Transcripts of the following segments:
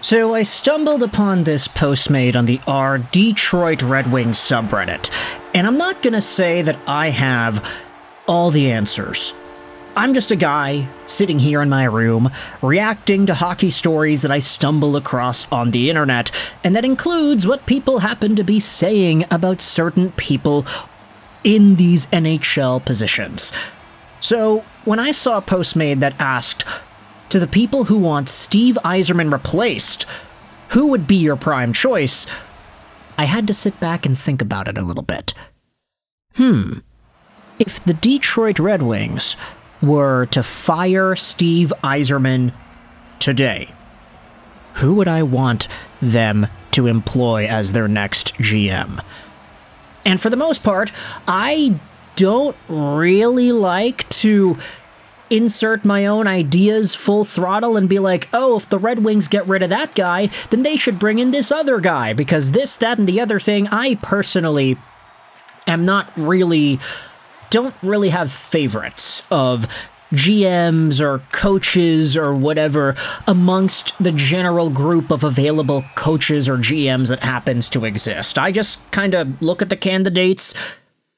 So I stumbled upon this post made on the r Detroit Red Wings subreddit, and I'm not gonna say that I have all the answers. I'm just a guy sitting here in my room, reacting to hockey stories that I stumble across on the internet, and that includes what people happen to be saying about certain people in these NHL positions. So when I saw a post made that asked, to the people who want Steve Yzerman replaced, who would be your prime choice? I had to sit back and think about it a little bit. If the Detroit Red Wings were to fire Steve Yzerman today, who would I want them to employ as their next GM? And for the most part, I don't really like to insert my own ideas full throttle and be like, oh, if the Red Wings get rid of that guy, then they should bring in this other guy, because this, that, and the other thing, I personally don't really have favorites of GMs or coaches or whatever amongst the general group of available coaches or GMs that happens to exist. I just kind of look at the candidates,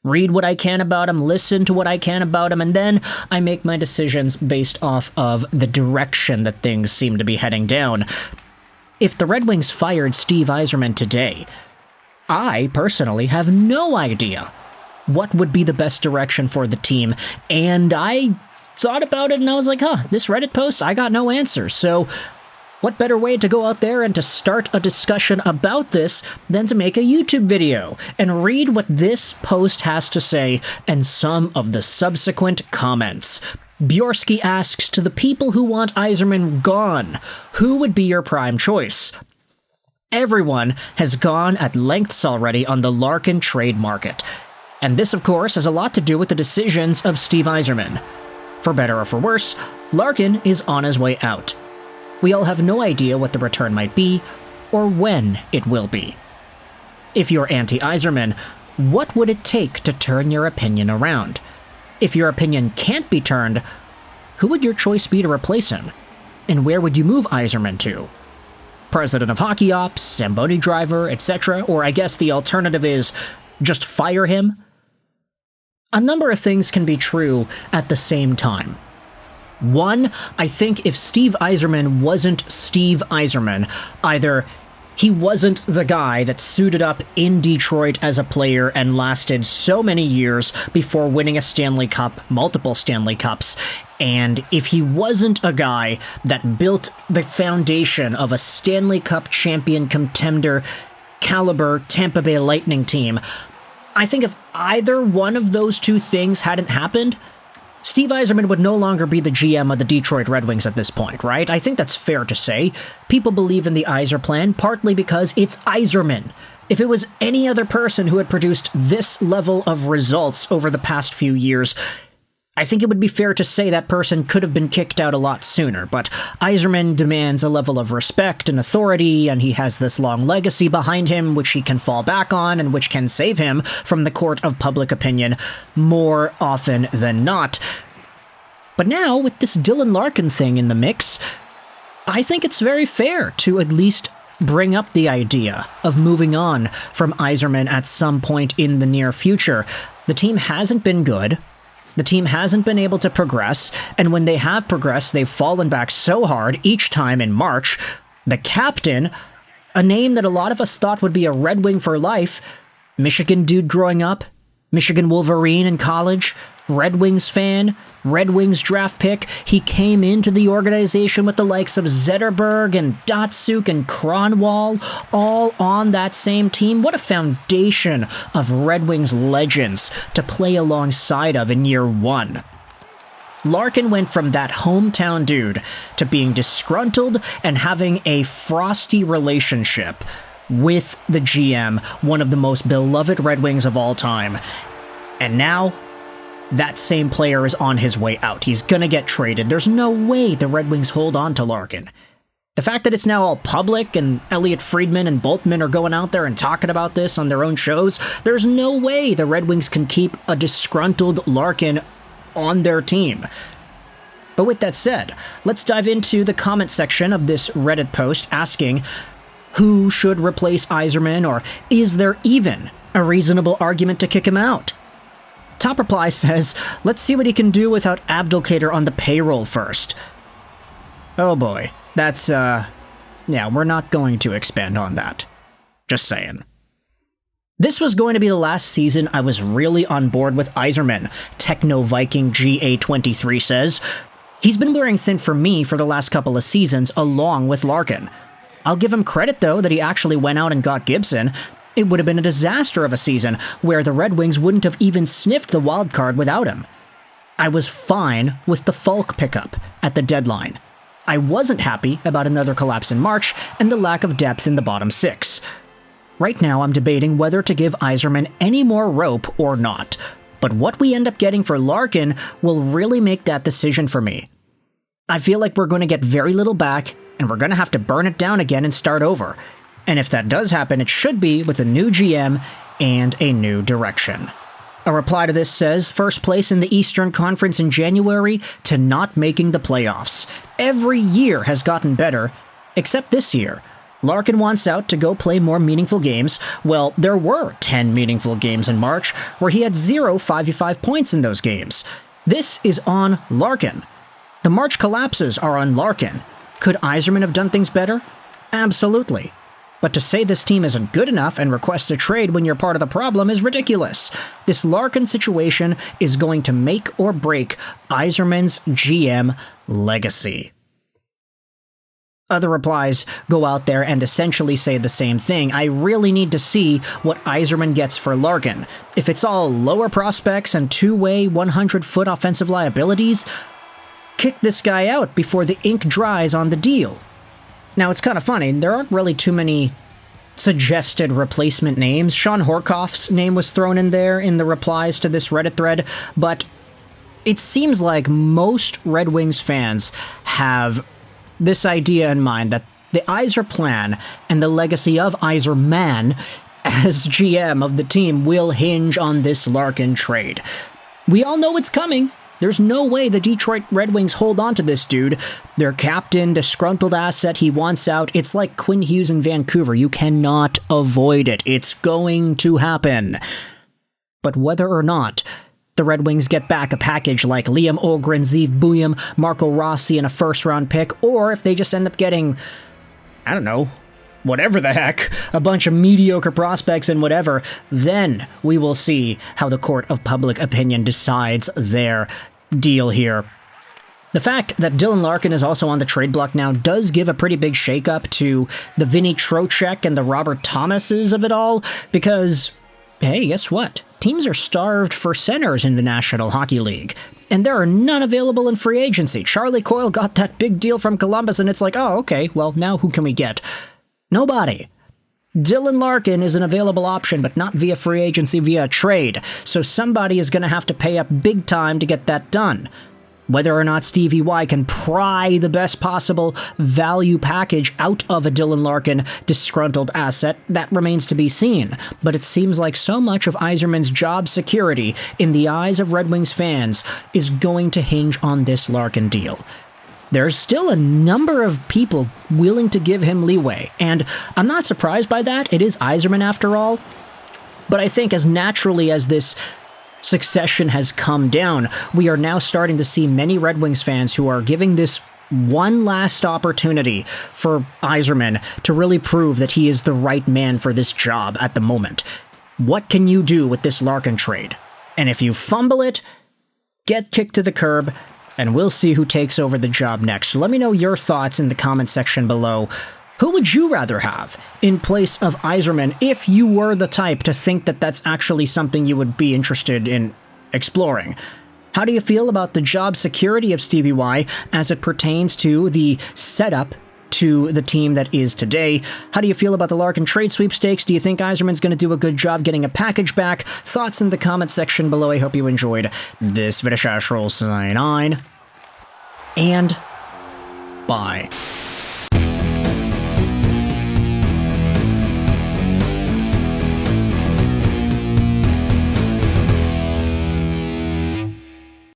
read what I can about them, listen to what I can about them, and then I make my decisions based off of the direction that things seem to be heading down. If the Red Wings fired Steve Yzerman today, I personally have no idea what would be the best direction for the team, and I thought about it and I was like, this Reddit post, I got no answers, so what better way to go out there and to start a discussion about this than to make a YouTube video and read what this post has to say and some of the subsequent comments. Bjorsky asks, to the people who want Yzerman gone, who would be your prime choice? Everyone has gone at lengths already on the Larkin trade market. And this, of course, has a lot to do with the decisions of Steve Yzerman. For better or for worse, Larkin is on his way out. We all have no idea what the return might be, or when it will be. If you're anti-Yzerman, what would it take to turn your opinion around? If your opinion can't be turned, who would your choice be to replace him? And where would you move Yzerman to? President of Hockey Ops, Zamboni driver, etc., or I guess the alternative is just fire him? A number of things can be true at the same time. One, I think if Steve Yzerman wasn't Steve Yzerman, either he wasn't the guy that suited up in Detroit as a player and lasted so many years before winning a Stanley Cup, multiple Stanley Cups, and if he wasn't a guy that built the foundation of a Stanley Cup champion contender caliber Tampa Bay Lightning team, I think if either one of those two things hadn't happened, Steve Yzerman would no longer be the GM of the Detroit Red Wings at this point, right? I think that's fair to say. People believe in the Yzer plan, partly because it's Yzerman. If it was any other person who had produced this level of results over the past few years, I think it would be fair to say that person could have been kicked out a lot sooner, but Yzerman demands a level of respect and authority, and he has this long legacy behind him which he can fall back on and which can save him from the court of public opinion more often than not. But now, with this Dylan Larkin thing in the mix, I think it's very fair to at least bring up the idea of moving on from Yzerman at some point in the near future. The team hasn't been good. The team hasn't been able to progress, and when they have progressed, they've fallen back so hard each time in March. The captain, a name that a lot of us thought would be a Red Wing for life, Michigan dude growing up, Michigan Wolverine in college, Red Wings fan, Red Wings draft pick. He came into the organization with the likes of Zetterberg and Datsuk and Kronwall, all on that same team. What a foundation of Red Wings legends to play alongside of in year one. Larkin went from that hometown dude to being disgruntled and having a frosty relationship with the GM, one of the most beloved Red Wings of all time. And now, that same player is on his way out. He's gonna get traded. There's no way the Red Wings hold on to Larkin. The fact that it's now all public and Elliot Friedman and Boltman are going out there and talking about this on their own shows, there's no way the Red Wings can keep a disgruntled Larkin on their team. But with that said, let's dive into the comment section of this Reddit post asking who should replace Yzerman, or is there even a reasonable argument to kick him out? Top reply says, let's see what he can do without Abdelkader on the payroll first. Oh boy, that's, yeah, we're not going to expand on that. Just saying. This was going to be the last season I was really on board with Yzerman, Techno Viking GA23 says. He's been wearing thin for me for the last couple of seasons, along with Larkin. I'll give him credit, though, that he actually went out and got Gibson. It would have been a disaster of a season, where the Red Wings wouldn't have even sniffed the wild card without him. I was fine with the Falk pickup at the deadline. I wasn't happy about another collapse in March and the lack of depth in the bottom six. Right now, I'm debating whether to give Yzerman any more rope or not, but what we end up getting for Larkin will really make that decision for me. I feel like we're going to get very little back, and we're going to have to burn it down again and start over. And if that does happen, it should be with a new GM and a new direction. A reply to this says, first place in the Eastern Conference in January to not making the playoffs. Every year has gotten better, except this year. Larkin wants out to go play more meaningful games. Well, there were 10 meaningful games in March, where he had 0 5v5 points in those games. This is on Larkin. The March collapses are on Larkin. Could Yzerman have done things better? Absolutely. But to say this team isn't good enough and request a trade when you're part of the problem is ridiculous. This Larkin situation is going to make or break Yzerman's GM legacy. Other replies go out there and essentially say the same thing. I really need to see what Yzerman gets for Larkin. If it's all lower prospects and two-way 100-foot offensive liabilities, kick this guy out before the ink dries on the deal. Now, it's kind of funny. There aren't really too many suggested replacement names. Sean Horkoff's name was thrown in there in the replies to this Reddit thread, but it seems like most Red Wings fans have this idea in mind that the Yzer plan and the legacy of Yzerman as GM of the team will hinge on this Larkin trade. We all know it's coming. There's no way the Detroit Red Wings hold on to this dude. Their captain, disgruntled asset he wants out. It's like Quinn Hughes in Vancouver. You cannot avoid it. It's going to happen. But whether or not the Red Wings get back a package like Liam Ogren, Zeev Buyam, Marco Rossi, and a first-round pick, or if they just end up getting, I don't know, whatever the heck, a bunch of mediocre prospects and whatever, then we will see how the court of public opinion decides their deal here. The fact that Dylan Larkin is also on the trade block now does give a pretty big shakeup to the Vinny Trocheck and the Robert Thomases of it all, because, hey, guess what? Teams are starved for centers in the National Hockey League, and there are none available in free agency. Charlie Coyle got that big deal from Columbus, and it's like, oh, okay, well, now who can we get? Nobody. Dylan Larkin is an available option, but not via free agency, via trade, so somebody is going to have to pay up big time to get that done. Whether or not Stevie Y can pry the best possible value package out of a Dylan Larkin disgruntled asset, that remains to be seen. But it seems like so much of Yzerman's job security in the eyes of Red Wings fans is going to hinge on this Larkin deal. There's still a number of people willing to give him leeway, and I'm not surprised by that. It is Yzerman after all. But I think as naturally as this succession has come down, we are now starting to see many Red Wings fans who are giving this one last opportunity for Yzerman to really prove that he is the right man for this job at the moment. What can you do with this Larkin trade? And if you fumble it, get kicked to the curb, and we'll see who takes over the job next. So let me know your thoughts in the comment section below. Who would you rather have in place of Yzerman if you were the type to think that that's actually something you would be interested in exploring? How do you feel about the job security of Stevie Y as it pertains to the setup to the team that is today? How do you feel about the Larkin trade sweepstakes? Do you think Yzerman's going to do a good job getting a package back? Thoughts in the comment section below. I hope you enjoyed this video. Sign on, and bye.